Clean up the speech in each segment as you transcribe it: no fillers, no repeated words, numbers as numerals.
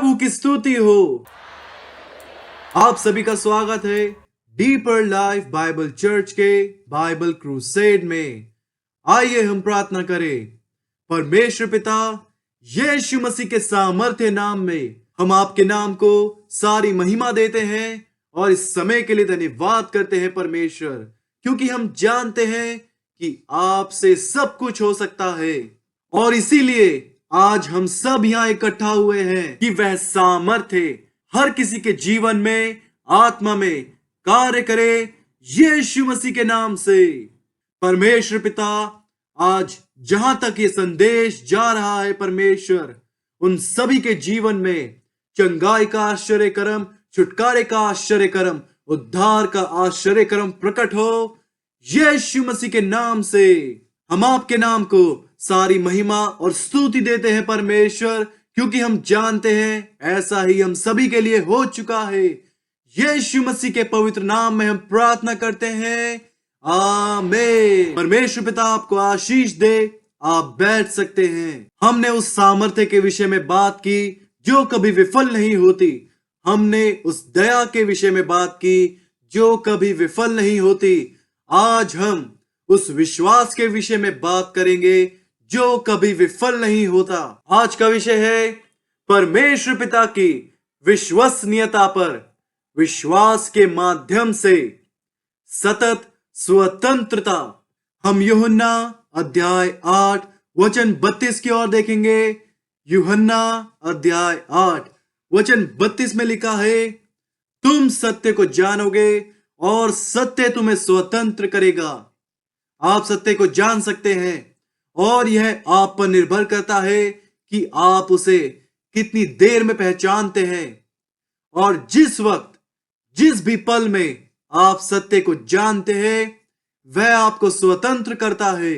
प्रभु की स्तुति हो। आप सभी का स्वागत है डीपर लाइफ बाइबल चर्च के बाइबल क्रूसेड में। आइए हम प्रार्थना करें। परमेश्वर पिता, यीशु मसीह के सामर्थ्य नाम में हम आपके नाम को सारी महिमा देते हैं और इस समय के लिए धन्यवाद करते हैं परमेश्वर, क्योंकि हम जानते हैं कि आपसे सब कुछ हो सकता है। और इसीलिए आज हम सब यहाँ इकट्ठा हुए हैं कि वह सामर्थ्य हर किसी के जीवन में, आत्मा में कार्य करे यीशु मसीह के नाम से। परमेश्वर पिता, आज जहां तक ये संदेश जा रहा है परमेश्वर, उन सभी के जीवन में चंगाई का आश्चर्य कर्म, छुटकारे का आश्चर्य कर्म, उद्धार का आश्चर्य कर्म प्रकट हो यीशु मसीह के नाम से। हम आपके नाम को सारी महिमा और स्तुति देते हैं परमेश्वर, क्योंकि हम जानते हैं ऐसा ही हम सभी के लिए हो चुका है। यीशु मसीह के पवित्र नाम में हम प्रार्थना करते हैं, आमीन। परमेश्वर पिता आपको आशीष दे। आप बैठ सकते हैं। हमने उस सामर्थ्य के विषय में बात की जो कभी विफल नहीं होती। हमने उस दया के विषय में बात की जो कभी विफल नहीं होती। आज हम उस विश्वास के विषय में बात करेंगे जो कभी विफल नहीं होता। आज का विषय है परमेश्वर पिता की विश्वसनीयता पर विश्वास के माध्यम से सतत स्वतंत्रता। हम यूहन्ना अध्याय 8 वचन 32 की ओर देखेंगे। यूहन्ना अध्याय 8 वचन 32 में लिखा है, तुम सत्य को जानोगे और सत्य तुम्हें स्वतंत्र करेगा। आप सत्य को जान सकते हैं और यह आप पर निर्भर करता है कि आप उसे कितनी देर में पहचानते हैं। और जिस वक्त, जिस भी पल में आप सत्य को जानते हैं, वह आपको स्वतंत्र करता है।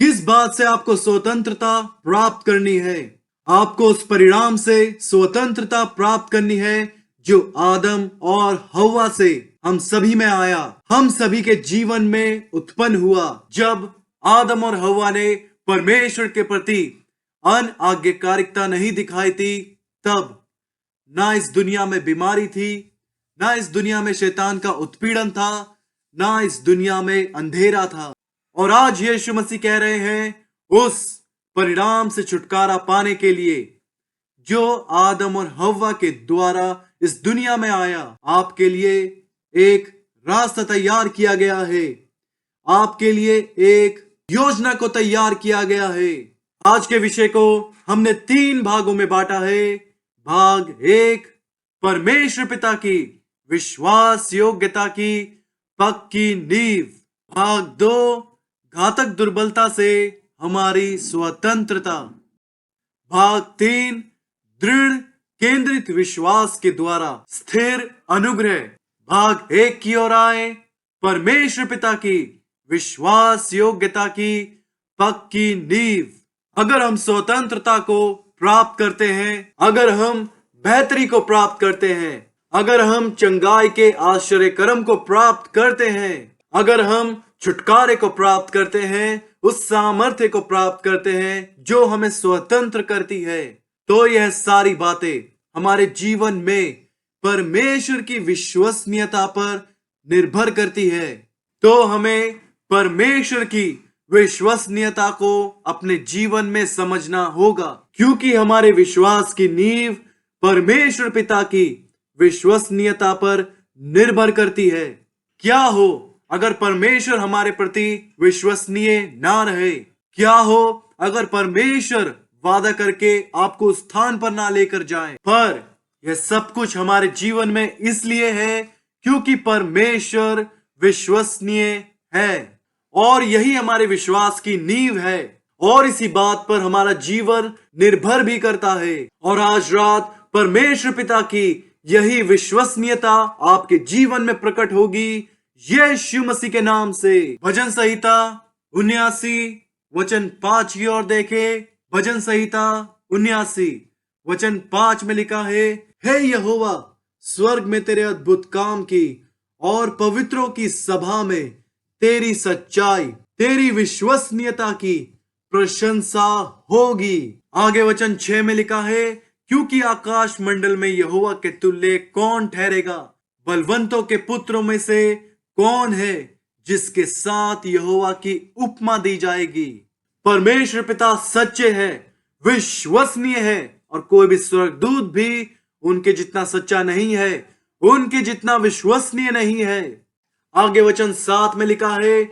किस बात से आपको स्वतंत्रता प्राप्त करनी है? आपको उस परिणाम से स्वतंत्रता प्राप्त करनी है जो आदम और हव्वा से हम सभी में आया, हम सभी के जीवन में उत्पन्न हुआ। जब आदम और हव्वा ने परमेश्वर के प्रति अनआज्ञाकारिता नहीं दिखाई थी, तब ना इस दुनिया में बीमारी थी, ना इस दुनिया में शैतान का उत्पीड़न था, ना इस दुनिया में अंधेरा था। और आज यीशु मसीह कह रहे हैं, उस परिणाम से छुटकारा पाने के लिए जो आदम और हव्वा के द्वारा इस दुनिया में आया, आपके लिए एक रास्ता तैयार किया गया है। आपके लिए एक योजना को तैयार किया गया है। आज के विषय को हमने 3 भागों में बांटा है। भाग 1, परमेश्वर पिता की विश्वास योग्यता की पक्की नींव। भाग 2, घातक दुर्बलता से हमारी स्वतंत्रता। भाग 3, दृढ़ केंद्रित विश्वास के द्वारा स्थिर अनुग्रह। भाग 1 की ओर आए, परमेश्वर पिता की विश्वास योग्यता की पक्की नींव। अगर हम स्वतंत्रता को प्राप्त करते हैं, अगर हम बेहतरी को प्राप्त करते हैं, अगर हम चंगाई के आश्चर्य कर्म को प्राप्त करते हैं, अगर हम छुटकारे को प्राप्त करते हैं, उस सामर्थ्य को प्राप्त करते हैं जो हमें स्वतंत्र करती है, तो यह सारी बातें हमारे जीवन में परमेश्वर की विश्वसनीयता पर निर्भर करती है। तो हमें परमेश्वर की विश्वसनीयता को अपने जीवन में समझना होगा, क्योंकि हमारे विश्वास की नींव परमेश्वर पिता की विश्वसनीयता पर निर्भर करती है। क्या हो अगर परमेश्वर हमारे प्रति विश्वसनीय ना रहे? क्या हो अगर परमेश्वर वादा करके आपको उस स्थान पर ना लेकर जाए? पर यह सब कुछ हमारे जीवन में इसलिए है क्योंकि परमेश्वर विश्वसनीय है, और यही हमारे विश्वास की नींव है, और इसी बात पर हमारा जीवन निर्भर भी करता है। और आज रात परमेश्वर पिता की यही विश्वसनीयता आपके जीवन में प्रकट होगी यीशु मसीह के नाम से। भजन संहिता 79 वचन 5 की ओर देखे। भजन संहिता 79 वचन 5 में लिखा है, हे यहोवा, स्वर्ग में तेरे अद्भुत काम की और पवित्रों की सभा में तेरी सच्चाई, तेरी विश्वसनीयता की प्रशंसा होगी। आगे वचन 6 में लिखा है, क्योंकि आकाश मंडल में यहोवा के तुल्य कौन ठहरेगा? बलवंतों के पुत्रों में से कौन है जिसके साथ यहोवा की उपमा दी जाएगी? परमेश्वर पिता सच्चे है, विश्वसनीय है, और कोई भी स्वर्गदूत भी उनके जितना सच्चा नहीं है, उनके जितना विश्वसनीय नहीं है। आगे वचन 7 में लिखा है,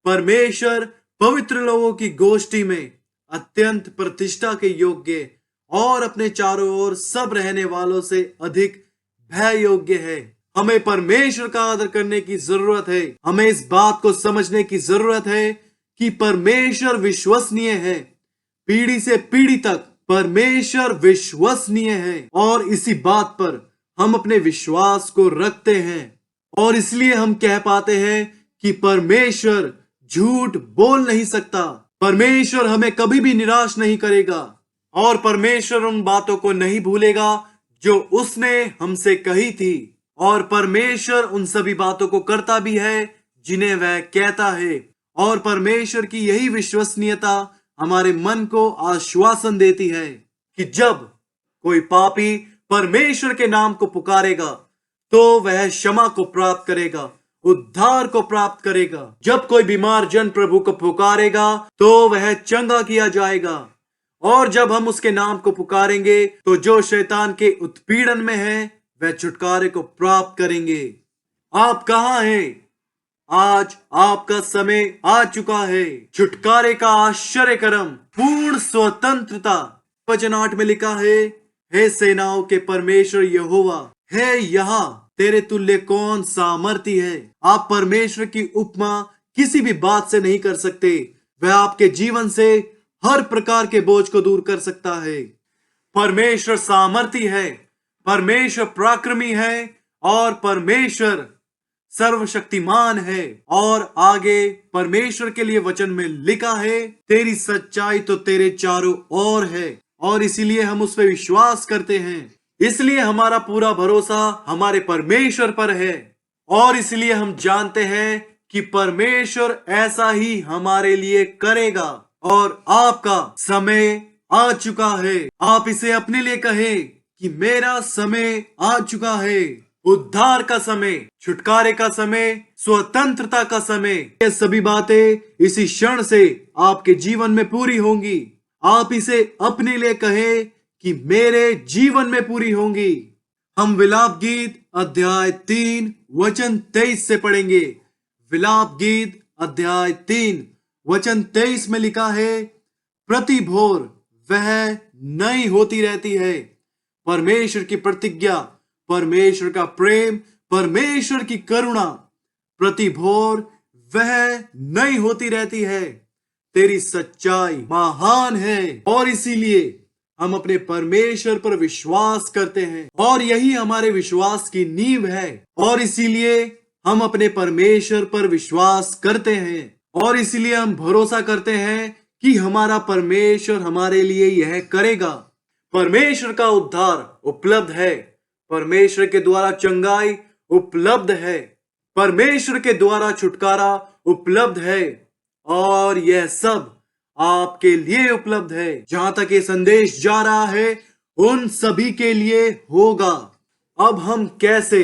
परमेश्वर पवित्र लोगों की गोष्ठी में अत्यंत प्रतिष्ठा के योग्य और अपने चारों ओर सब रहने वालों से अधिक भय योग्य है। हमें परमेश्वर का आदर करने की जरूरत है। हमें इस बात को समझने की जरूरत है कि परमेश्वर विश्वसनीय है। पीढ़ी से पीढ़ी तक परमेश्वर विश्वसनीय है, और इसी बात पर हम अपने विश्वास को रखते हैं, और इसलिए हम कह पाते हैं कि परमेश्वर झूठ बोल नहीं सकता। परमेश्वर हमें कभी भी निराश नहीं करेगा, और परमेश्वर उन बातों को नहीं भूलेगा जो उसने हमसे कही थी, और परमेश्वर उन सभी बातों को करता भी है जिन्हें वह कहता है। और परमेश्वर की यही विश्वसनीयता हमारे मन को आश्वासन देती है कि जब कोई पापी परमेश्वर के नाम को पुकारेगा तो वह क्षमा को प्राप्त करेगा, उद्धार को प्राप्त करेगा। जब कोई बीमार जन प्रभु को पुकारेगा तो वह चंगा किया जाएगा, और जब हम उसके नाम को पुकारेंगे तो जो शैतान के उत्पीड़न में है वह छुटकारे को प्राप्त करेंगे। आप कहाँ हैं? आज आपका समय आ चुका है। छुटकारे का आश्चर्य कर्म, पूर्ण स्वतंत्रता। वचन 8 में लिखा है, हे सेनाओं के परमेश्वर यहोवा, है यहाँ तेरे तुल्य कौन सामर्थी है? आप परमेश्वर की उपमा किसी भी बात से नहीं कर सकते। वह आपके जीवन से हर प्रकार के बोझ को दूर कर सकता है। परमेश्वर सामर्थी है, परमेश्वर पराक्रमी है, और परमेश्वर सर्वशक्तिमान है। और आगे परमेश्वर के लिए वचन में लिखा है, तेरी सच्चाई तो तेरे चारों ओर है, और इसीलिए हम उस पर विश्वास करते हैं। इसलिए हमारा पूरा भरोसा हमारे परमेश्वर पर है, और इसलिए हम जानते हैं कि परमेश्वर ऐसा ही हमारे लिए करेगा। और आपका समय आ चुका है। आप इसे अपने लिए कहें कि मेरा समय आ चुका है। उद्धार का समय, छुटकारे का समय, स्वतंत्रता का समय, ये सभी बातें इसी क्षण से आपके जीवन में पूरी होंगी। आप इसे अपने लिए कहें कि मेरे जीवन में पूरी होंगी। हम विलाप गीत अध्याय 3 वचन 23 से पढ़ेंगे। विलाप गीत अध्याय 3 वचन 23 में लिखा है, प्रति भोर वह नई होती रहती है। परमेश्वर की प्रतिज्ञा, परमेश्वर का प्रेम, परमेश्वर की करुणा, प्रति भोर वह नई होती रहती है। तेरी सच्चाई महान है, और इसीलिए हम अपने परमेश्वर पर विश्वास करते हैं, और यही हमारे विश्वास की नींव है। और इसीलिए हम अपने परमेश्वर पर विश्वास करते हैं, और इसीलिए हम भरोसा करते हैं कि हमारा परमेश्वर हमारे लिए यह करेगा। परमेश्वर का उद्धार उपलब्ध है, परमेश्वर के द्वारा चंगाई उपलब्ध है, परमेश्वर के द्वारा छुटकारा उपलब्ध है, और यह सब आपके लिए उपलब्ध है। जहां तक ये संदेश जा रहा है उन सभी के लिए होगा। अब हम कैसे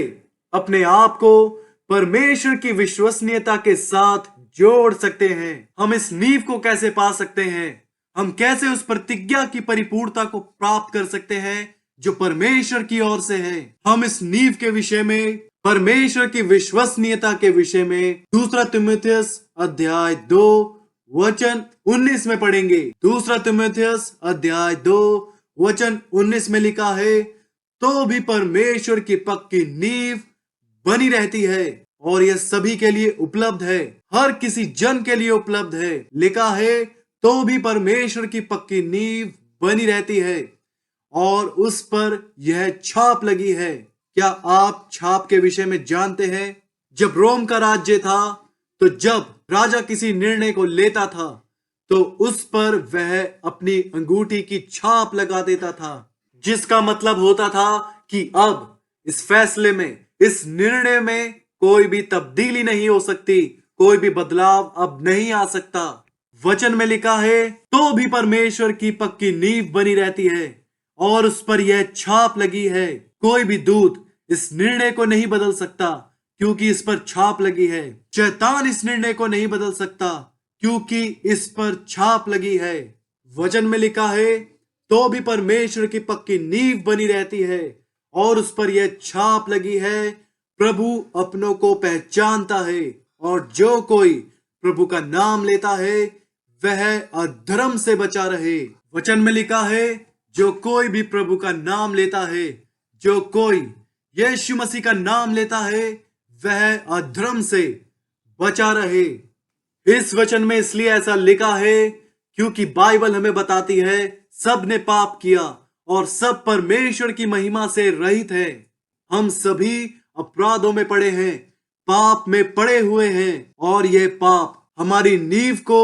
अपने आप को परमेश्वर की विश्वसनीयता के साथ जोड़ सकते हैं? हम इस नींव को कैसे पा सकते हैं? हम कैसे उस प्रतिज्ञा की परिपूर्णता को प्राप्त कर सकते हैं जो परमेश्वर की ओर से है? हम इस नींव के विषय में, परमेश्वर की विश्वसनीयता के विषय में 2 तीमुथियुस अध्याय 2 वचन 19 में पढ़ेंगे। 2 तीमुथियुस अध्याय 2 वचन 19 में लिखा है, तो भी परमेश्वर की पक्की नींव बनी रहती है, और यह सभी के लिए उपलब्ध है, हर किसी जन के लिए उपलब्ध है। लिखा है, तो भी परमेश्वर की पक्की नींव बनी रहती है, और उस पर यह छाप लगी है। क्या आप छाप के विषय में जानते हैं? जब रोम का राज्य था, तो जब राजा किसी निर्णय को लेता था तो उस पर वह अपनी अंगूठी की छाप लगा देता था, जिसका मतलब होता था कि अब इस फैसले में, इस निर्णय में कोई भी तब्दीली नहीं हो सकती, कोई भी बदलाव अब नहीं आ सकता। वचन में लिखा है, तो भी परमेश्वर की पक्की नींव बनी रहती है, और उस पर यह छाप लगी है। कोई भी दूत इस निर्णय को नहीं बदल सकता क्योंकि इस पर छाप लगी है। शैतान इस निर्णय को नहीं बदल सकता क्योंकि इस पर छाप लगी है। वचन में लिखा है, तो भी परमेश्वर की पक्की नींव बनी रहती है और उस पर यह छाप लगी है, प्रभु अपनों को पहचानता है और जो कोई प्रभु का नाम लेता है वह अधर्म से बचा रहे। वचन में लिखा है, जो कोई भी प्रभु का नाम लेता है, जो कोई यीशु मसीह का नाम लेता है, वह अधर्म से बचा रहे। इस वचन में इसलिए ऐसा लिखा है क्योंकि बाइबल हमें बताती है सब ने पाप किया और सब परमेश्वर की महिमा से रहित है। हम सभी अपराधों में पड़े हैं, पाप में पड़े हुए हैं और यह पाप हमारी नींव को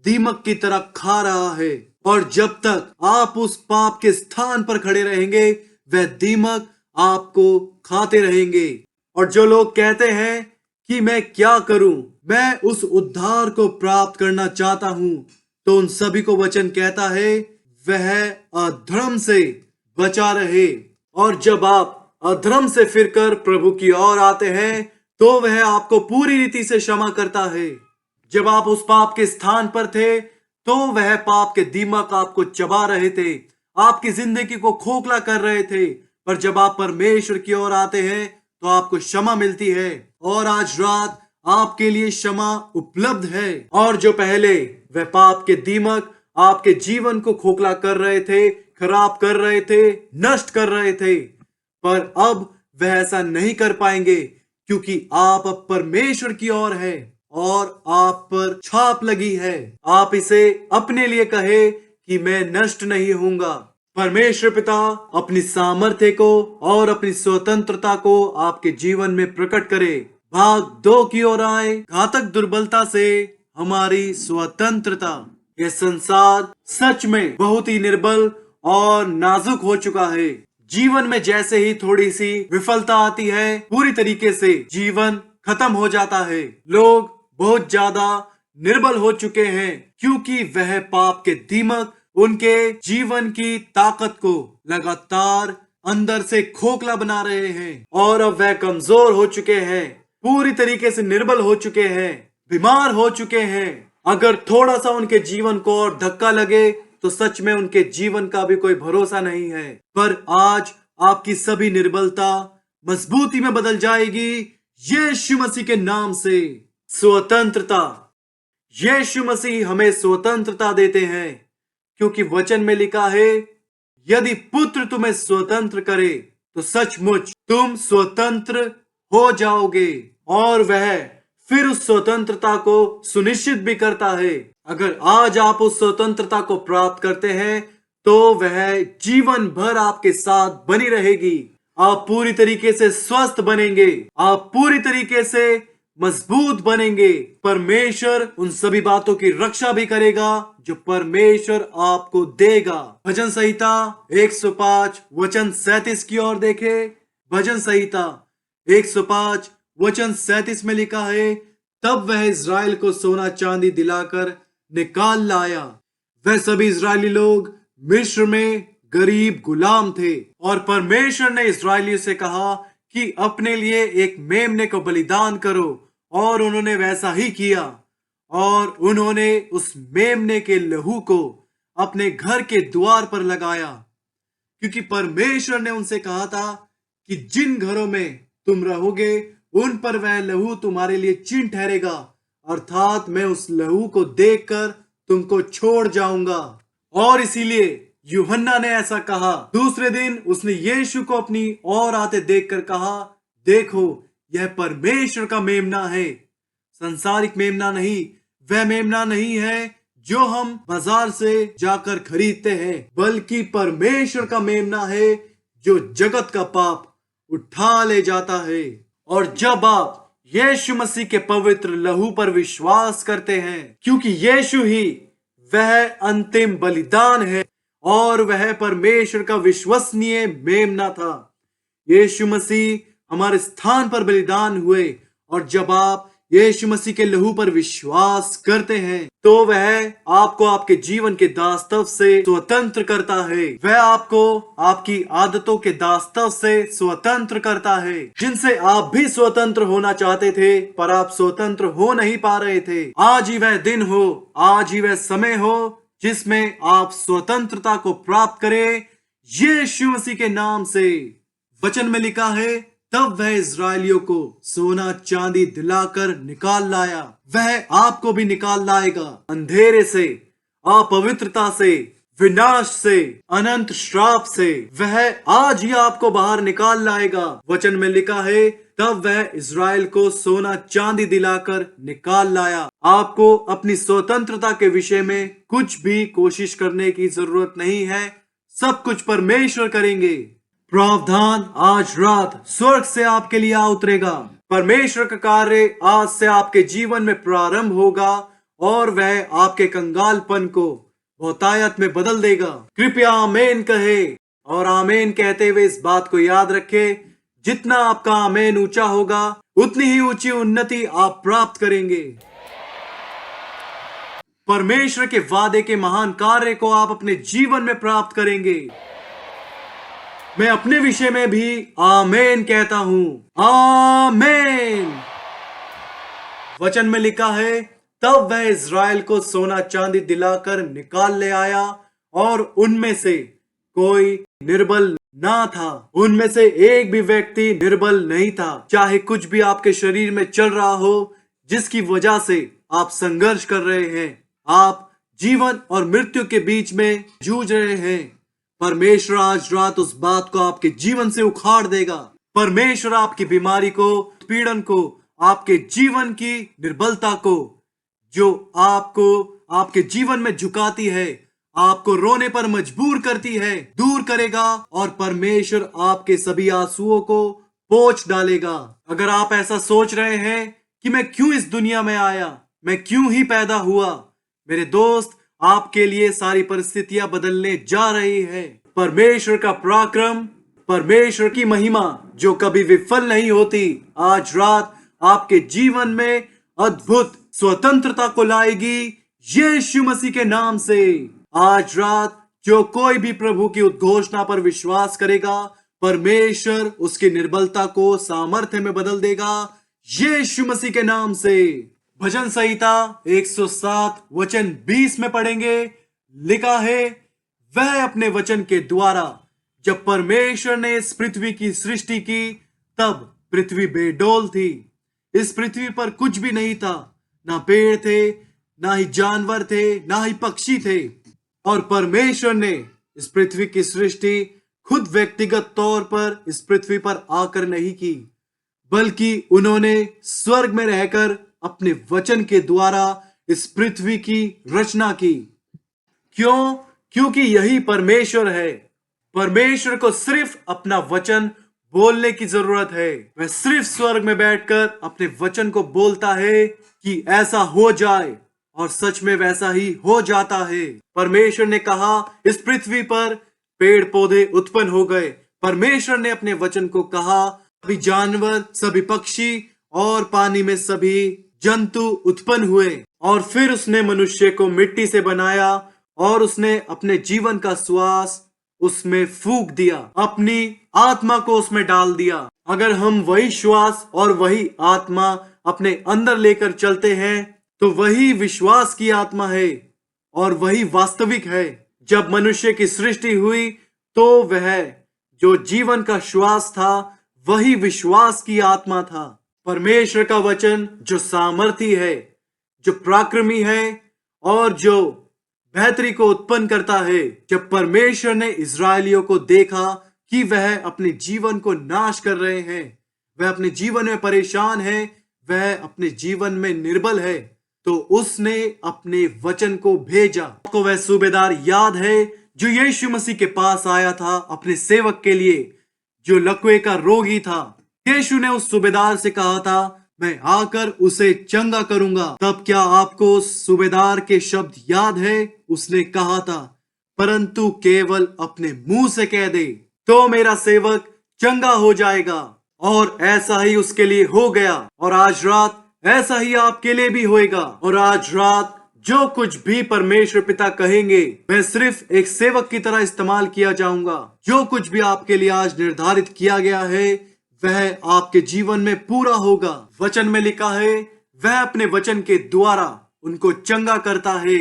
दीमक की तरह खा रहा है। और जब तक आप उस पाप के स्थान पर खड़े रहेंगे वह दीमक आपको खाते रहेंगे। और जो लोग कहते हैं कि मैं क्या करूं, मैं उस उद्धार को प्राप्त करना चाहता हूं, तो उन सभी को वचन कहता है वह अधर्म से बचा रहे। और जब आप अधर्म से फिरकर प्रभु की ओर आते हैं तो वह आपको पूरी रीति से क्षमा करता है। जब आप उस पाप के स्थान पर थे तो वह पाप के दीमक आपको चबा रहे थे, आपकी जिंदगी को खोखला कर रहे थे। पर जब आप परमेश्वर की ओर आते हैं तो आपको क्षमा मिलती है और आज रात आपके लिए क्षमा उपलब्ध है। और जो पहले वह पाप के दीमक आपके जीवन को खोखला कर रहे थे, खराब कर रहे थे, नष्ट कर रहे थे, पर अब वह ऐसा नहीं कर पाएंगे क्योंकि आप अब परमेश्वर की ओर है और आप पर छाप लगी है। आप इसे अपने लिए कहे कि मैं नष्ट नहीं होऊंगा। परमेश्वर पिता अपनी सामर्थ्य को और अपनी स्वतंत्रता को आपके जीवन में प्रकट करे। भाग 2 की ओर आए, घातक दुर्बलता से हमारी स्वतंत्रता। यह संसार सच में बहुत ही निर्बल और नाजुक हो चुका है। जीवन में जैसे ही थोड़ी सी विफलता आती है, पूरी तरीके से जीवन खत्म हो जाता है। लोग बहुत ज्यादा निर्बल हो चुके हैं क्योंकि वह पाप के दीमक उनके जीवन की ताकत को लगातार अंदर से खोखला बना रहे हैं और अब वह कमजोर हो चुके हैं, पूरी तरीके से निर्बल हो चुके हैं, बीमार हो चुके हैं। अगर थोड़ा सा उनके जीवन को और धक्का लगे तो सच में उनके जीवन का भी कोई भरोसा नहीं है। पर आज आपकी सभी निर्बलता मजबूती में बदल जाएगी यीशु मसीह के नाम से। स्वतंत्रता। यीशु मसीह हमें स्वतंत्रता देते हैं क्योंकि वचन में लिखा है, यदि पुत्र तुम्हें स्वतंत्र करे तो सचमुच तुम स्वतंत्र हो जाओगे। और वह फिर उस स्वतंत्रता को सुनिश्चित भी करता है। अगर आज आप उस स्वतंत्रता को प्राप्त करते हैं तो वह जीवन भर आपके साथ बनी रहेगी। आप पूरी तरीके से स्वस्थ बनेंगे, आप पूरी तरीके से मजबूत बनेंगे। परमेश्वर उन सभी बातों की रक्षा भी करेगा जो परमेश्वर आपको देगा। भजन संहिता 105 वचन 37 की ओर देखे। भजन संहिता 105 वचन 37 में लिखा है, तब वह इज़राइल को सोना चांदी दिलाकर निकाल लाया। वह सभी इज़राइली लोग मिस्र में गरीब गुलाम थे और परमेश्वर ने इज़राइलियों से कहा कि अपने लिए एक मेमने को बलिदान करो, और उन्होंने वैसा ही किया। और उन्होंने उस मेमने के लहू को अपने घर के द्वार पर लगाया क्योंकि परमेश्वर ने उनसे कहा था कि जिन घरों में तुम रहोगे उन पर वह लहू तुम्हारे लिए चिन्ह ठहरेगा, अर्थात मैं उस लहू को देखकर तुमको छोड़ जाऊंगा। और इसीलिए यूहन्ना ने ऐसा कहा। दूसरे दिन उसने यीशु को अपनी ओर आते देखकर कहा, देखो यह परमेश्वर का मेमना है, संसारिक मेमना नहीं। वह मेमना नहीं है जो हम बाजार से जाकर खरीदते हैं, बल्कि परमेश्वर का मेमना है जो जगत का पाप उठा ले जाता है। और जब आप यीशु मसीह के पवित्र लहू पर विश्वास करते हैं, क्योंकि यीशु ही वह अंतिम बलिदान है और वह परमेश्वर का विश्वसनीय मेमना था। यीशु मसीह हमारे स्थान पर बलिदान हुए और जब आप यीशु मसीह के लहू पर विश्वास करते हैं तो वह आपको आपके जीवन के दास्तव से स्वतंत्र करता है। वह आपको आपकी आदतों के दास्तव से स्वतंत्र करता है, जिनसे आप भी स्वतंत्र होना चाहते थे पर आप स्वतंत्र हो नहीं पा रहे थे। आज ही वह दिन हो, आज ही वह समय हो जिसमें आप स्वतंत्रता को प्राप्त करें यीशु मसीह के नाम से। वचन में लिखा है, तब वह इस्राएलियों को सोना चांदी दिलाकर निकाल लाया। वह आपको भी निकाल लाएगा अंधेरे से, अपवित्रता से, विनाश से, अनंत श्राप से। वह आज ही आपको बाहर निकाल लाएगा। वचन में लिखा है, तब वह इस्राएल को सोना चांदी दिलाकर निकाल लाया। आपको अपनी स्वतंत्रता के विषय में कुछ भी कोशिश करने की जरूरत नहीं है, सब कुछ परमेश्वर करेंगे। प्रावधान आज रात स्वर्ग से आपके लिए आ उतरेगा। परमेश्वर का कार्य आज से आपके जीवन में प्रारंभ होगा और वह आपके कंगालपन को बहुतायत में बदल देगा। कृपया आमेन कहे और आमेन कहते हुए इस बात को याद रखे, जितना आपका आमेन ऊंचा होगा उतनी ही ऊंची उन्नति आप प्राप्त करेंगे। परमेश्वर के वादे के महान कार्य को आप अपने जीवन में प्राप्त करेंगे। मैं अपने विषय में भी आमेन कहता हूं, आमेन। वचन में लिखा है, तब वह इज़राइल को सोना चांदी दिलाकर निकाल ले आया और उनमें से कोई निर्बल ना था। उनमें से एक भी व्यक्ति निर्बल नहीं था। चाहे कुछ भी आपके शरीर में चल रहा हो जिसकी वजह से आप संघर्ष कर रहे हैं, आप जीवन और मृत्यु के बीच में जूझ रहे हैं, परमेश्वर आज रात उस बात को आपके जीवन से उखाड़ देगा। परमेश्वर आपकी बीमारी को, पीड़न को, आपके जीवन की निर्बलता को, जो आपको आपके जीवन में झुकाती है, आपको रोने पर मजबूर करती है, दूर करेगा और परमेश्वर आपके सभी आंसुओं को पोंछ डालेगा। अगर आप ऐसा सोच रहे हैं कि मैं क्यों इस दुनिया में आया, मैं क्यों ही पैदा हुआ, मेरे दोस्त, आपके लिए सारी परिस्थितियां बदलने जा रही है। परमेश्वर का पराक्रम, परमेश्वर की महिमा जो कभी विफल नहीं होती, आज रात आपके जीवन में अद्भुत स्वतंत्रता को लाएगी यीशु मसीह के नाम से। आज रात जो कोई भी प्रभु की उद्घोषणा पर विश्वास करेगा, परमेश्वर उसकी निर्बलता को सामर्थ्य में बदल देगा यीशु मसीह के नाम से। भजन संहिता 107 वचन 20 में पढ़ेंगे, लिखा है, वह अपने वचन के द्वारा जब परमेश्वर ने इस पृथ्वी की सृष्टि की तब पृथ्वी बेडौल थी। इस पृथ्वी पर कुछ भी नहीं था, ना पेड़ थे, ना ही जानवर थे, ना ही पक्षी थे। और परमेश्वर ने इस पृथ्वी की सृष्टि खुद व्यक्तिगत तौर पर इस पृथ्वी पर आकर नहीं की, बल्कि उन्होंने स्वर्ग में रहकर अपने वचन के द्वारा इस पृथ्वी की रचना की। क्यों? क्योंकि यही परमेश्वर है। परमेश्वर को सिर्फ अपना वचन बोलने की जरूरत है। वह सिर्फ स्वर्ग में बैठकर अपने वचन को बोलता है कि ऐसा हो जाए, और सच में वैसा ही हो जाता है। परमेश्वर ने कहा, इस पृथ्वी पर पेड़ पौधे उत्पन्न हो गए। परमेश्वर ने अपने वचन को कहा, सभी जानवर, सभी पक्षी और पानी में सभी जंतु उत्पन्न हुए। और फिर उसने मनुष्य को मिट्टी से बनाया और उसने अपने जीवन का श्वास उसमें फूंक दिया, अपनी आत्मा को उसमें डाल दिया। अगर हम वही श्वास और वही आत्मा अपने अंदर लेकर चलते हैं तो वही विश्वास की आत्मा है और वही वास्तविक है। जब मनुष्य की सृष्टि हुई तो वह जो जीवन का श्वास था वही विश्वास की आत्मा था। परमेश्वर का वचन जो सामर्थी है, जो पराक्रमी है और जो बेहतरी को उत्पन्न करता है। जब परमेश्वर ने इस्राएलियों को देखा कि वह अपने जीवन को नाश कर रहे हैं, वह अपने जीवन में परेशान है, वह अपने जीवन में निर्बल है, तो उसने अपने वचन को भेजा। आपको वह सूबेदार याद है जो यीशु मसीह के पास आया था अपने सेवक के लिए, जो लकवे का रोगी था। यीशु ने उस सूबेदार से कहा था, मैं आकर उसे चंगा करूंगा। तब क्या आपको उस सूबेदार के शब्द याद है? उसने कहा था, परंतु केवल अपने मुंह से कह दे तो मेरा सेवक चंगा हो जाएगा। और ऐसा ही उसके लिए हो गया। और आज रात ऐसा ही आपके लिए भी होएगा। और आज रात जो कुछ भी परमेश्वर पिता कहेंगे, मैं सिर्फ एक सेवक की तरह इस्तेमाल किया जाऊंगा। जो कुछ भी आपके लिए आज निर्धारित किया गया है, वह आपके जीवन में पूरा होगा। वचन में लिखा है, वह अपने वचन के द्वारा उनको चंगा करता है।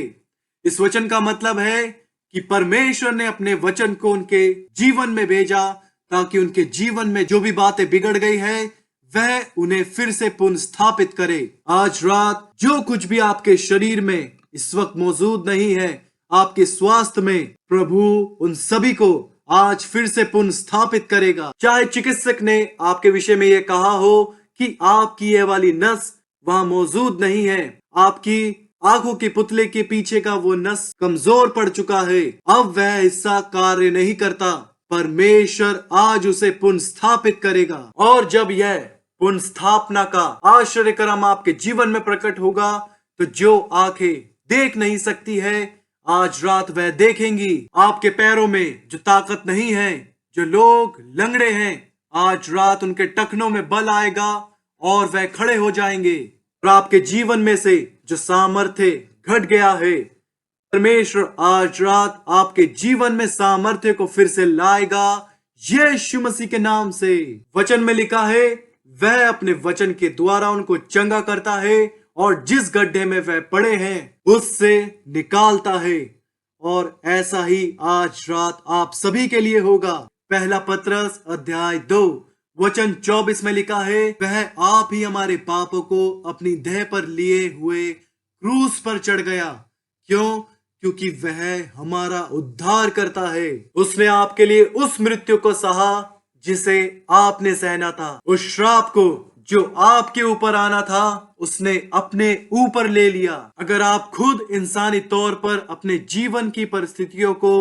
इस वचन का मतलब है कि परमेश्वर ने अपने वचन को उनके जीवन में भेजा ताकि उनके जीवन में जो भी बातें बिगड़ गई है, वह उन्हें फिर से पुनर्स्थापित करे। आज रात जो कुछ भी आपके शरीर में इस वक्त मौजूद नहीं है, आपके स्वास्थ्य में, प्रभु उन सभी को आज फिर से पुनर्स्थापित करेगा। चाहे चिकित्सक ने आपके विषय में यह कहा हो कि आपकी यह वाली नस वहां मौजूद नहीं है, आपकी आंखों के पुतले के पीछे का वो नस कमजोर पड़ चुका है, अब वह हिस्सा कार्य नहीं करता, परमेश्वर आज उसे पुनर्स्थापित करेगा। और जब यह पुनर्स्थापना का आश्चर्य कर्म आपके जीवन में प्रकट होगा, तो जो आंखें देख नहीं सकती है, आज रात वह देखेंगी। आपके पैरों में जो ताकत नहीं है, जो लोग लंगड़े हैं, आज रात उनके टखनों में बल आएगा और वह खड़े हो जाएंगे। और आपके जीवन में से जो सामर्थ्य घट गया है, परमेश्वर आज रात आपके जीवन में सामर्थ्य को फिर से लाएगा, यीशु मसीह के नाम से। वचन में लिखा है, वह अपने वचन के द्वारा उनको चंगा करता है और जिस गड्ढे में वह पड़े हैं उससे निकालता है। और ऐसा ही आज रात आप सभी के लिए होगा। पहला पत्रस अध्याय 2 वचन 24 में लिखा है, वह आप ही हमारे पापों को अपनी देह पर लिए हुए क्रूस पर चढ़ गया। क्यों? क्योंकि वह हमारा उद्धार करता है। उसने आपके लिए उस मृत्यु को सहा जिसे आपने सहना था। उस श्राप को जो आपके ऊपर आना था, उसने अपने ऊपर ले लिया। अगर आप खुद इंसानी तौर पर अपने जीवन की परिस्थितियों को,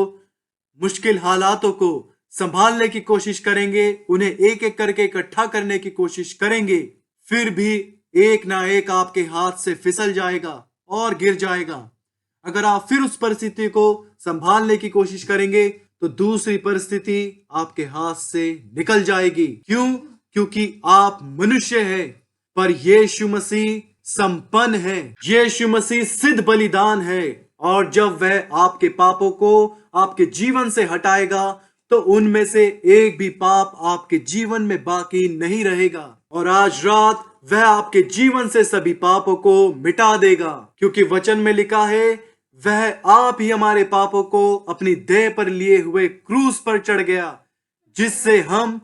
मुश्किल हालातों को संभालने की कोशिश करेंगे, उन्हें एक एक करके इकट्ठा करने की कोशिश करेंगे, फिर भी एक ना एक आपके हाथ से फिसल जाएगा और गिर जाएगा। अगर आप फिर उस परिस्थिति को संभालने की कोशिश करेंगे, तो दूसरी परिस्थिति आपके हाथ से निकल जाएगी। क्यों? क्योंकि आप मनुष्य हैं, पर यीशु मसीह संपन्न है। यीशु मसीह सिद्ध बलिदान है, और जब वह आपके पापों को आपके जीवन से हटाएगा, तो उनमें से एक भी पाप आपके जीवन में बाकी नहीं रहेगा। और आज रात वह आपके जीवन से सभी पापों को मिटा देगा, क्योंकि वचन में लिखा है, वह आप ही हमारे पापों को अपनी देह पर लिए हुए क्रूस पर चढ़ गया, जिससे हम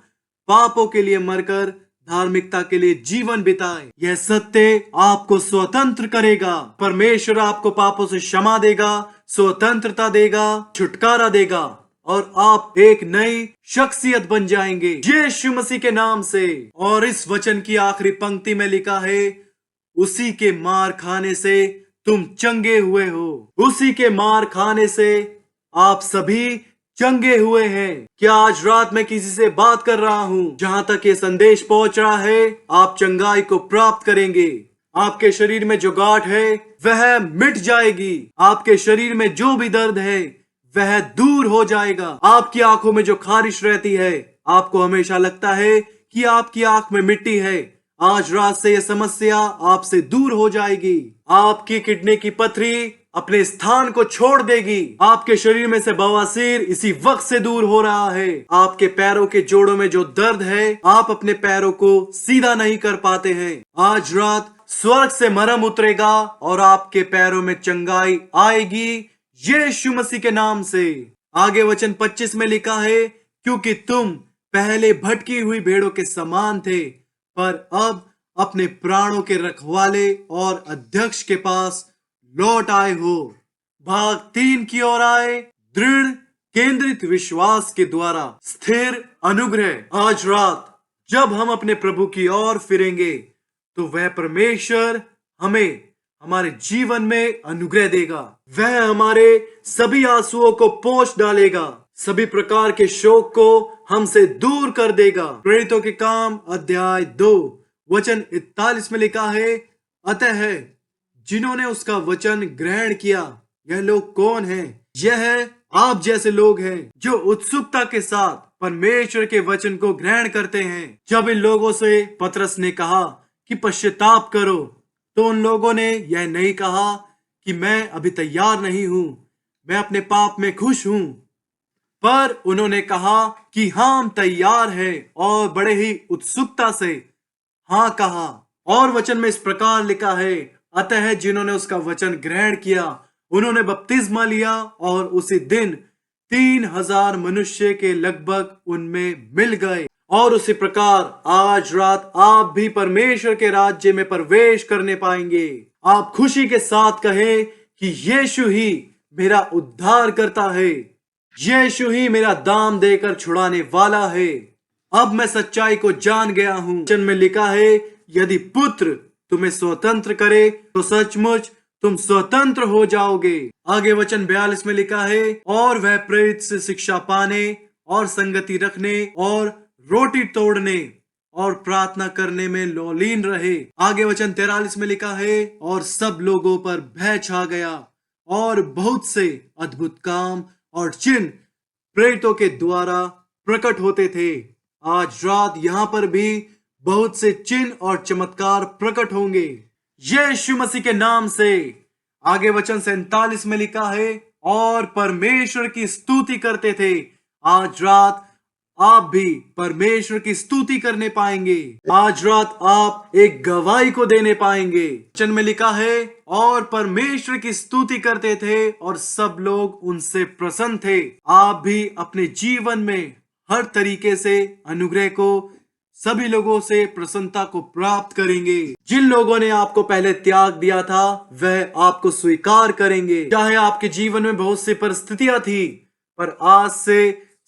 पापों के लिए मरकर धार्मिकता के लिए जीवन बिताए। यह सत्य आपको स्वतंत्र करेगा। परमेश्वर आपको पापों से क्षमा देगा, स्वतंत्रता देगा, छुटकारा देगा, और आप एक नई शख्सियत बन जाएंगे यीशु मसीह के नाम से। और इस वचन की आखिरी पंक्ति में लिखा है, उसी के मार खाने से तुम चंगे हुए हो। उसी के मार खाने से आप सभी चंगे हुए हैं। क्या आज रात मैं किसी से बात कर रहा हूँ? जहाँ तक ये संदेश पहुँच रहा है, आप चंगाई को प्राप्त करेंगे। आपके शरीर में जो गांठ है वह मिट जाएगी। आपके शरीर में जो भी दर्द है वह दूर हो जाएगा। आपकी आंखों में जो खारिश रहती है, आपको हमेशा लगता है कि आपकी आंख में मिट्टी है, आज रात से यह समस्या आपसे दूर हो जाएगी। आपकी किडनी की पथरी अपने स्थान को छोड़ देगी। आपके शरीर में से बवासीर इसी वक्त से दूर हो रहा है। आपके पैरों के जोड़ों में जो दर्द है, आप अपने पैरों को सीधा नहीं कर पाते हैं, आज रात स्वर्ग से मरहम उतरेगा और आपके पैरों में चंगाई आएगी यीशु मसीह के नाम से। आगे वचन 25 में लिखा है, क्योंकि तुम पहले भटकी हुई भेड़ों के समान थे, पर अब अपने प्राणों के रखवाले और अध्यक्ष के पास लौट आए हो। भाग 3 की ओर आए, दृढ़ केंद्रित विश्वास के द्वारा स्थिर अनुग्रह। आज रात जब हम अपने प्रभु की ओर फिरेंगे, तो वह परमेश्वर हमें हमारे जीवन में अनुग्रह देगा। वह हमारे सभी आंसुओं को पोंछ डालेगा, सभी प्रकार के शोक को हमसे दूर कर देगा। प्रेरितों के काम अध्याय 2 वचन 41 में लिखा है, अतः जिन्होंने उसका वचन ग्रहण किया, यह लोग कौन हैं? यह आप जैसे लोग हैं जो उत्सुकता के साथ परमेश्वर के वचन को ग्रहण करते हैं। जब इन लोगों से पतरस ने कहा कि पश्चाताप करो, तो उन लोगों ने यह नहीं कहा कि मैं अभी तैयार नहीं हूं, मैं अपने पाप में खुश हूं, पर उन्होंने कहा कि हाँ हम तैयार हैं, और बड़े ही उत्सुकता से हाँ कहा। और वचन में इस प्रकार लिखा है, अतः जिन्होंने उसका वचन ग्रहण किया उन्होंने बपतिस्मा लिया, और उसी दिन 3,000 मनुष्य के लगभग उनमें मिल गए। और उसी प्रकार आज रात आप भी परमेश्वर के राज्य में प्रवेश करने पाएंगे। आप खुशी के साथ कहें कि यीशु ही मेरा उद्धार करता है, यीशु ही मेरा दाम देकर छुड़ाने वाला है। अब मैं सच्चाई को जान गया हूं। वचन में लिखा है, यदि पुत्र तुम्हें स्वतंत्र करे तो सचमुच तुम स्वतंत्र हो जाओगे। आगे वचन 42 में लिखा है, और वह प्रेरित से शिक्षा पाने और संगति रखने और रोटी तोड़ने और प्रार्थना करने में लौलीन रहे। आगे वचन 43 में लिखा है, और सब लोगों पर भय छा गया और बहुत से अद्भुत काम और चिन्ह प्रेरितों के द्वारा प्रकट होते थे। आज रात यहाँ पर भी बहुत से चिन्ह और चमत्कार प्रकट होंगे यीशु मसीह के नाम से। आगे वचन 47 में लिखा है, और परमेश्वर की स्तुति करते थे। आज रात आप भी परमेश्वर की स्तुति करने पाएंगे। आज रात आप एक गवाही को देने पाएंगे। वचन में लिखा है, और परमेश्वर की स्तुति करते थे और सब लोग उनसे प्रसन्न थे। आप भी अपने जीवन में हर तरीके से अनुग्रह को, सभी लोगों से प्रसन्नता को प्राप्त करेंगे। जिन लोगों ने आपको पहले त्याग दिया था वह आपको स्वीकार करेंगे। चाहे आपके जीवन में बहुत सी परिस्थितियां थी, पर आज से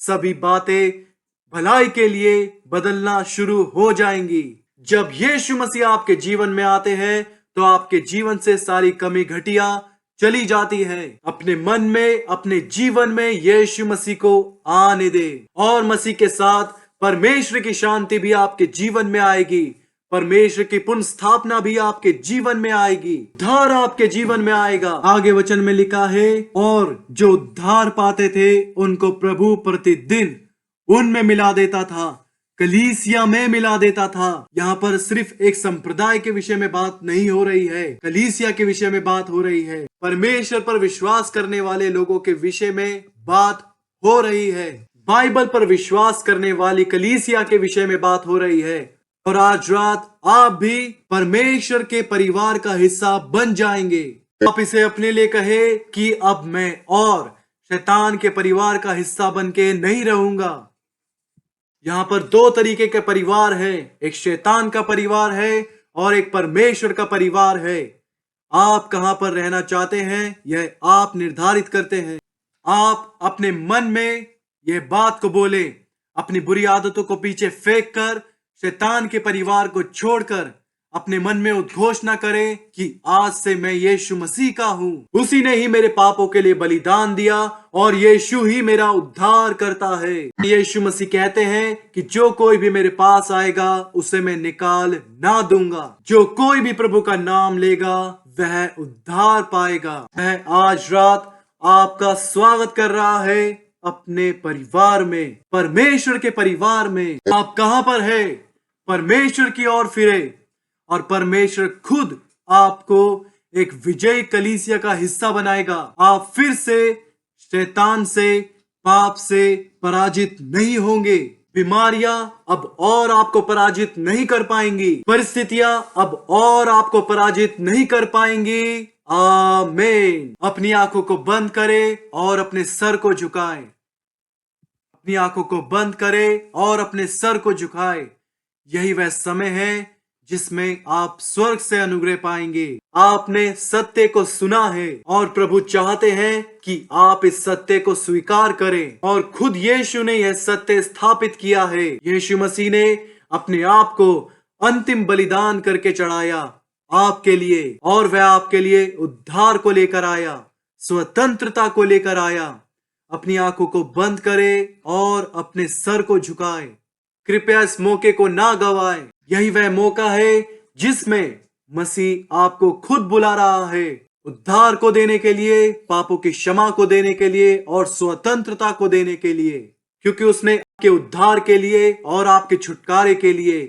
सभी बातें भलाई के लिए बदलना शुरू हो जाएंगी। जब यीशु मसीह आपके जीवन में आते हैं तो आपके जीवन से सारी कमी घटिया चली जाती है। अपने मन में, अपने जीवन में यीशु मसीह को आने दे, और मसीह के साथ परमेश्वर की शांति भी आपके जीवन में आएगी। परमेश्वर की पुनः स्थापना भी आपके जीवन में आएगी। उद्धार आपके जीवन में आएगा। आगे वचन में लिखा है, और जो उद्धार पाते थे उनको प्रभु प्रतिदिन उनमें मिला देता था, कलीसिया में मिला देता था। यहाँ पर सिर्फ एक संप्रदाय के विषय में बात नहीं हो रही है, कलीसिया के विषय में बात हो रही है। परमेश्वर पर विश्वास करने वाले लोगों के विषय में बात हो रही है। बाइबल पर विश्वास करने वाली कलीसिया के विषय में बात हो रही है। और आज रात आप भी परमेश्वर के परिवार का हिस्सा बन जाएंगे। आप इसे अपने लिए कहे कि अब मैं और शैतान के परिवार का हिस्सा बन के नहीं रहूंगा। यहाँ पर दो तरीके के परिवार है, एक शैतान का परिवार है और एक परमेश्वर का परिवार है। आप कहां पर रहना चाहते हैं यह आप निर्धारित करते हैं। आप अपने मन में यह बात को बोले, अपनी बुरी आदतों को पीछे फेंक कर शैतान के परिवार को छोड़कर अपने मन में उद्घोषणा करें कि आज से मैं यीशु मसीह का हूँ। उसी ने ही मेरे पापों के लिए बलिदान दिया और यीशु ही मेरा उद्धार करता है। यीशु मसीह कहते हैं कि जो कोई भी मेरे पास आएगा उसे मैं निकाल ना दूंगा। जो कोई भी प्रभु का नाम लेगा वह उद्धार पाएगा। वह आज रात आपका स्वागत कर रहा है अपने परिवार में, परमेश्वर के परिवार में। आप कहां पर है? परमेश्वर की ओर फिरे और परमेश्वर खुद आपको एक विजयी कलीसिया का हिस्सा बनाएगा। आप फिर से शैतान से, पाप से पराजित नहीं होंगे। बीमारियां अब और आपको पराजित नहीं कर पाएंगी। परिस्थितियां अब और आपको पराजित नहीं कर पाएंगी। आमीन। अपनी आंखों को बंद करें और अपने सर को झुकाएं। अपनी आंखों को बंद करें और अपने सर को झुकाएं। यही वह समय है जिसमें आप स्वर्ग से अनुग्रह पाएंगे। आपने सत्य को सुना है और प्रभु चाहते हैं कि आप इस सत्य को स्वीकार करें, और खुद यीशु ने यह सत्य स्थापित किया है। यीशु मसीह ने अपने आप को अंतिम बलिदान करके चढ़ाया आपके लिए, और वह आपके लिए उद्धार को लेकर आया, स्वतंत्रता को लेकर आया। अपनी आंखों को बंद करें और अपने सर को झुकाएं। कृपया इस मौके को ना गवाएं। यही वह मौका है जिसमें मसीह आपको खुद बुला रहा है, उद्धार को देने के लिए, पापों की क्षमा को देने के लिए और स्वतंत्रता को देने के लिए, क्योंकि उसने आपके उद्धार के लिए और आपके छुटकारे के लिए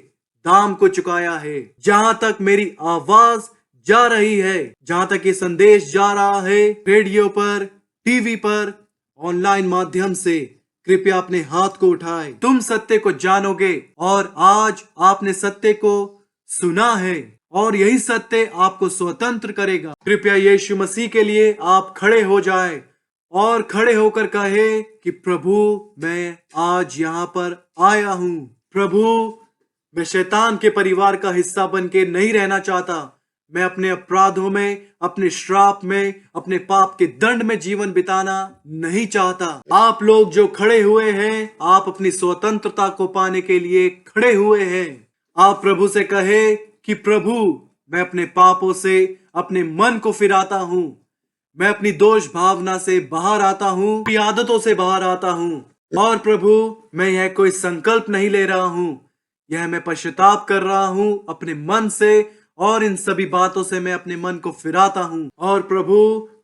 दाम को चुकाया है। जहां तक मेरी आवाज जा रही है, जहां तक ये संदेश जा रहा है, रेडियो पर, टीवी पर, ऑनलाइन माध्यम से, कृपया अपने हाथ को उठाए। तुम सत्य को जानोगे और आज आपने सत्य को सुना है और यही सत्य आपको स्वतंत्र करेगा। कृपया यीशु मसीह के लिए आप खड़े हो जाए और खड़े होकर कहे कि प्रभु मैं आज यहाँ पर आया हूँ। प्रभु मैं शैतान के परिवार का हिस्सा बन के नहीं रहना चाहता। मैं अपने अपराधों में, अपने श्राप में, अपने पाप के दंड में जीवन बिताना नहीं चाहता। आप लोग जो खड़े हुए हैं, आप अपनी स्वतंत्रता को पाने के लिए खड़े हुए हैं। आप प्रभु से कहे कि प्रभु मैं अपने पापों से अपने मन को फिराता हूँ। मैं अपनी दोष भावना से बाहर आता हूँ, अपनी आदतों से बाहर आता हूँ। और प्रभु मैं यह कोई संकल्प नहीं ले रहा हूँ, यह मैं पश्चाताप कर रहा हूँ अपने मन से, और इन सभी बातों से मैं अपने मन को फिराता हूँ। और प्रभु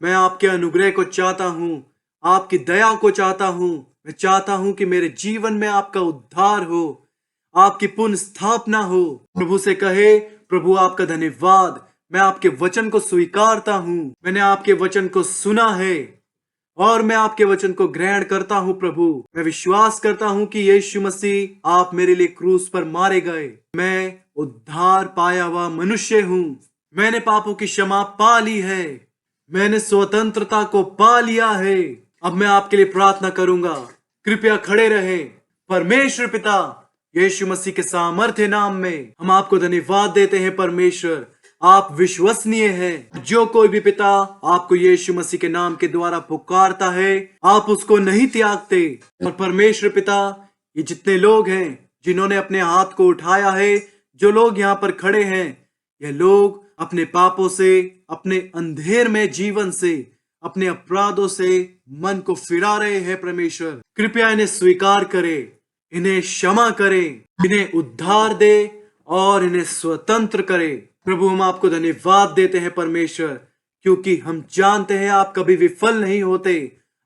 मैं आपके अनुग्रह को चाहता हूँ, आपकी दया को चाहता हूँ। मैं चाहता हूँ कि मेरे जीवन में आपका उद्धार हो, आपकी पुनः स्थापना हो। प्रभु से कहे प्रभु आपका धन्यवाद, मैं आपके वचन को स्वीकारता हूँ। मैंने आपके वचन को सुना है और मैं आपके वचन को ग्रहण करता हूँ। प्रभु मैं विश्वास करता हूँ कि यीशु मसीह आप मेरे लिए क्रूस पर मारे गए। मैं उद्धार पाया हुआ मनुष्य हूँ। मैंने पापों की क्षमा पा ली है, मैंने स्वतंत्रता को पा लिया है। अब मैं आपके लिए प्रार्थना करूंगा, कृपया खड़े रहे। परमेश्वर पिता यीशु मसीह के सामर्थ्य नाम में हम आपको धन्यवाद देते हैं। परमेश्वर आप विश्वसनीय हैं। जो कोई भी पिता आपको यीशु मसीह के नाम के द्वारा पुकारता है, आप उसको नहीं त्यागते। और परमेश्वर पिता ये जितने लोग हैं जिन्होंने अपने हाथ को उठाया है, जो लोग यहाँ पर खड़े हैं, यह लोग अपने पापों से, अपने अंधेर में जीवन से, अपने अपराधों से मन को फिरा रहे हैं। परमेश्वर कृपया इन्हें स्वीकार करे, इन्हें क्षमा करे, इन्हें उद्धार दे और इन्हें स्वतंत्र करे। प्रभु हम आपको धन्यवाद देते हैं परमेश्वर, क्योंकि हम जानते हैं आप कभी विफल नहीं होते।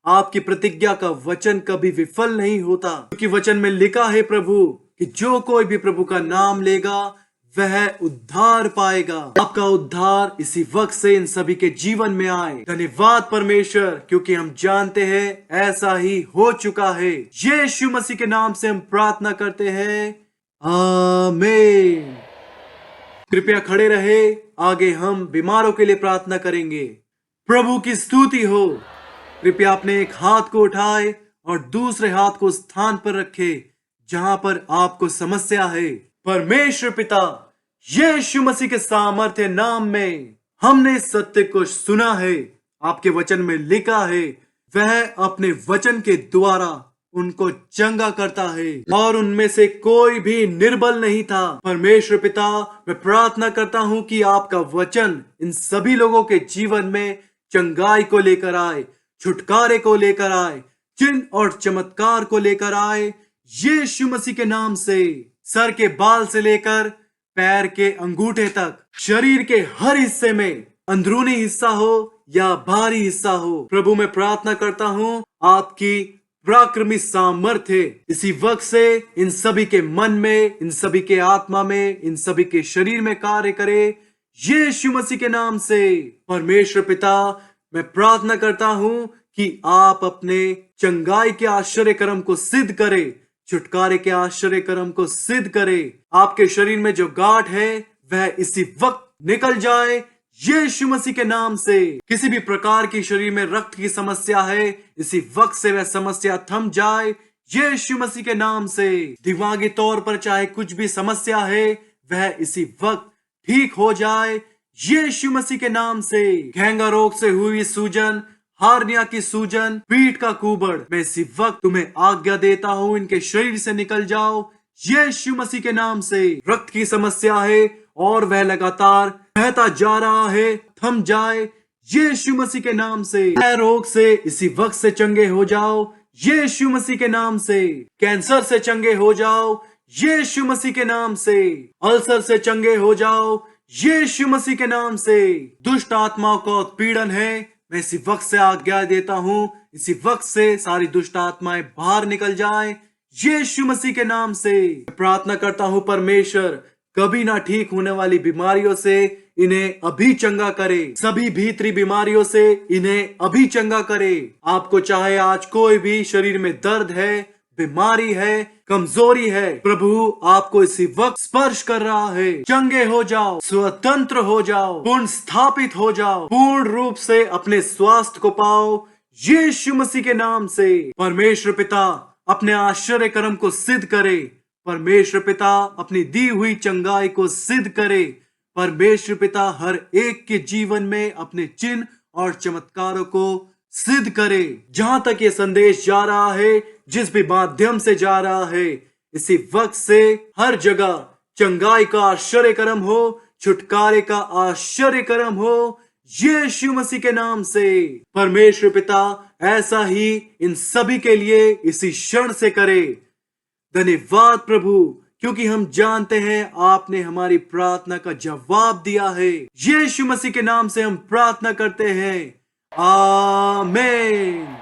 आपकी प्रतिज्ञा का वचन कभी विफल नहीं होता, क्योंकि वचन में लिखा है प्रभु कि जो कोई भी प्रभु का नाम लेगा वह उद्धार पाएगा। आपका उद्धार इसी वक्त से इन सभी के जीवन में आए। धन्यवाद परमेश्वर, क्योंकि हम जानते हैं ऐसा ही हो चुका है। यीशु मसीह के नाम से हम प्रार्थना करते हैं, आमीन। कृपया खड़े रहे, आगे हम बीमारों के लिए प्रार्थना करेंगे। प्रभु की स्तुति हो। कृपया अपने एक हाथ को उठाए और दूसरे हाथ को स्थान पर रखे जहां पर आपको समस्या है। परमेश्वर पिता यीशु मसीह के सामर्थ्य नाम में हमने सत्य को सुना है। आपके वचन में लिखा है वह अपने वचन के द्वारा उनको चंगा करता है और उनमें से कोई भी निर्बल नहीं था। परमेश्वर पिता मैं प्रार्थना करता हूँ कि आपका वचन इन सभी लोगों के जीवन में चंगाई को लेकर आए, छुटकारे को लेकर आए, चिन्ह और चमत्कार को लेकर आए। यीशु मसीह के नाम से सर के बाल से लेकर पैर के अंगूठे तक, शरीर के हर हिस्से में, अंदरूनी हिस्सा हो या बाहरी हिस्सा हो, प्रभु मैं प्रार्थना करता हूँ आपकी पराक्रमी सामर्थ्य इसी वक्त से इन सभी के मन में, इन सभी के आत्मा में, इन सभी के शरीर में कार्य करे यीशु मसीह के नाम से। परमेश्वर पिता मैं प्रार्थना करता हूँ कि आप अपने चंगाई के आश्चर्य कर्म को सिद्ध करे, छुटकारे के आश्चर्य कर्म को सिद्ध करे। आपके शरीर में जो गांठ है वह इसी वक्त निकल जाए यीशु मसीह के नाम से। किसी भी प्रकार की शरीर में रक्त की समस्या है, इसी वक्त से वह समस्या थम जाए यीशु मसीह के नाम से। दिमागी तौर पर चाहे कुछ भी समस्या है वह इसी वक्त ठीक हो जाए यीशु मसीह के नाम से। घेंगा रोग से हुई सूजन, हार्निया की सूजन, पीठ का कुबड़, मैं इसी वक्त तुम्हें आज्ञा देता हूँ इनके शरीर से निकल जाओ यीशु मसीह के नाम से। रक्त की समस्या है और वह लगातार बहता जा रहा है, थम जाए यीशु मसीह के नाम से। रोग से इसी वक्त से चंगे हो जाओ यीशु मसीह के नाम से। कैंसर से चंगे हो जाओ यीशु मसीह के नाम से। अल्सर से चंगे हो जाओ यीशु मसीह के नाम से। दुष्ट आत्माओं का उत्पीड़न है, मैं इसी वक्त से आज्ञा देता हूँ इसी वक्त से सारी दुष्ट आत्माएं बाहर निकल जाएं यीशु मसीह के नाम से। प्रार्थना करता हूँ परमेश्वर कभी ना ठीक होने वाली बीमारियों से इन्हें अभी चंगा करे। सभी भीतरी बीमारियों से इन्हें अभी चंगा करे। आपको चाहे आज कोई भी शरीर में दर्द है, बीमारी है, कमजोरी है, प्रभु आपको इसी वक्त स्पर्श कर रहा है। चंगे हो जाओ, स्वतंत्र हो जाओ, पूर्ण स्थापित हो जाओ, पूर्ण रूप से अपने स्वास्थ्य को पाओ यीशु मसीह के नाम से। परमेश्वर पिता अपने आश्चर्य कर्म को सिद्ध करे। परमेश्वर पिता अपनी दी हुई चंगाई को सिद्ध करे। परमेश्वर पिता हर एक के जीवन में अपने चिन्ह और चमत्कारों को सिद्ध करे। जहां तक ये संदेश जा रहा है, जिस भी माध्यम से जा रहा है, इसी वक्त से हर जगह चंगाई का आश्चर्य कर्म हो, छुटकारे का आश्चर्य कर्म हो यीशु मसीह के नाम से। परमेश्वर पिता ऐसा ही इन सभी के लिए इसी क्षण से करे। धन्यवाद प्रभु, क्योंकि हम जानते हैं आपने हमारी प्रार्थना का जवाब दिया है। यीशु मसीह के नाम से हम प्रार्थना करते हैं, आमीन।